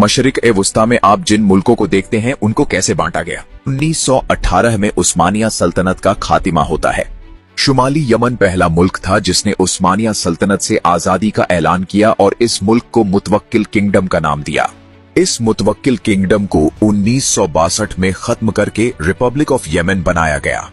मशरिक ए वुस्ता में आप जिन मुल्कों को देखते हैं उनको कैसे बांटा गया। 1918 में उस्मानिया सल्तनत का खात्मा होता है। शुमाली यमन पहला मुल्क था जिसने उस्मानिया सल्तनत से आजादी का ऐलान किया और इस मुल्क को मुतवक्किल किंगडम का नाम दिया। इस मुतवक्किल किंगडम को 1962 में खत्म करके रिपब्लिक ऑफ यमन बनाया गया।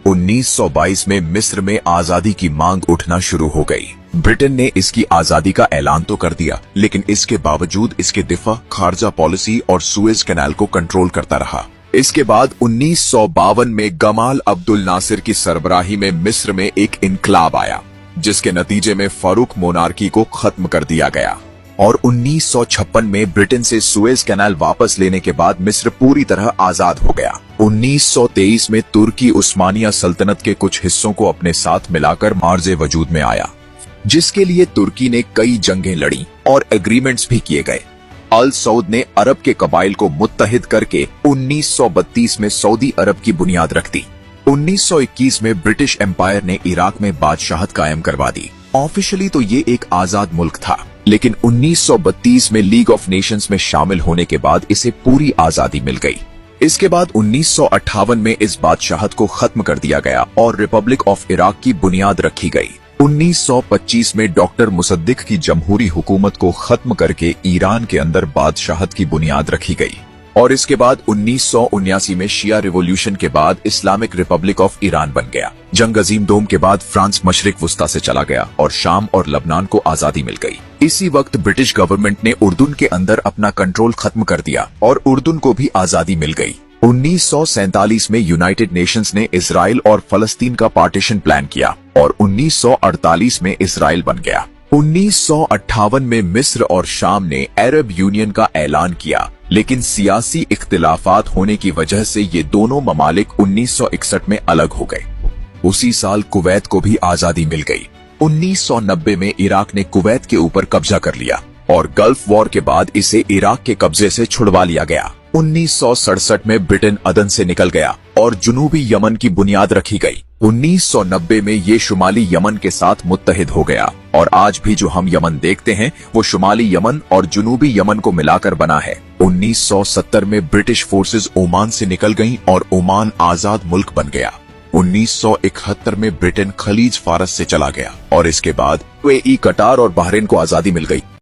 1922 में मिस्र में आजादी की मांग उठना शुरू हो गई। ब्रिटेन ने इसकी आजादी का ऐलान तो कर दिया, लेकिन इसके बावजूद इसके दिफा, खारजा पॉलिसी और सुएज कैनाल को कंट्रोल करता रहा। इसके बाद 1952 में गमाल अब्दुल नासिर की सरबराही में मिस्र में एक इनकलाब आया, जिसके नतीजे में फारूक मोनार्की को खत्म कर दिया गया और 1956 में ब्रिटेन से सुएज कैनाल वापस लेने के बाद मिस्र पूरी तरह आजाद हो गया। 1923 में तुर्की उस्मानिया सल्तनत के कुछ हिस्सों को अपने साथ मिलाकर मार्जे वजूद में आया, जिसके लिए तुर्की ने कई जंगें लड़ी और एग्रीमेंट्स भी किए गए। अल सऊद ने अरब के कबाइल को मुत्तहिद करके 1932 में सऊदी अरब की बुनियाद रख दी। 1921 में ब्रिटिश एम्पायर ने इराक में बादशाहत कायम करवा दी। ऑफिशियली तो ये एक आजाद मुल्क था, लेकिन 1932 में लीग ऑफ नेशंस में शामिल होने के बाद इसे पूरी आजादी मिल गई। इसके बाद 1958 में इस बादशाहत को खत्म कर दिया गया और रिपब्लिक ऑफ इराक की बुनियाद रखी गई। 1925 में डॉक्टर मुसद्दिक की जमहूरी हुकूमत को खत्म करके ईरान के अंदर बादशाहत की बुनियाद रखी गई और इसके बाद 1979 में शिया रिवॉल्यूशन के बाद इस्लामिक रिपब्लिक ऑफ ईरान बन गया। जंग अजीम दोम के बाद फ्रांस मशरिक वुस्ता से चला गया और शाम और लबनान को आजादी मिल गई। इसी वक्त ब्रिटिश गवर्नमेंट ने उर्दून के अंदर अपना कंट्रोल खत्म कर दिया और उर्दून को भी आजादी मिल गई। 1947 में यूनाइटेड नेशंस ने इजराइल और फलस्तीन का पार्टीशन प्लान किया और 1948 में इजराइल बन गया। 1958 में मिस्र और शाम ने अरब यूनियन का ऐलान किया, लेकिन सियासी इख्तिलाफात होने की वजह से ये दोनों ममालिक 1961 में अलग हो गए। उसी साल कुवैत को भी आजादी मिल गई। 1990 में इराक ने कुवैत के ऊपर कब्जा कर लिया और गल्फ वॉर के बाद इसे इराक के कब्जे से छुड़वा लिया गया। 1967 में ब्रिटेन अदन से निकल गया और जुनूबी यमन की बुनियाद रखी गई। 1990 में ये शुमाली यमन के साथ मुत्तहिद हो गया और आज भी जो हम यमन देखते हैं वो शुमाली यमन और जुनूबी यमन को मिलाकर बना है। 1970 में ब्रिटिश फोर्सेस ओमान से निकल गईं और ओमान आजाद मुल्क बन गया। 1971 में ब्रिटेन खलीज फारस से चला गया और इसके बाद यूएई, कटार और बहरीन को आजादी मिल गई।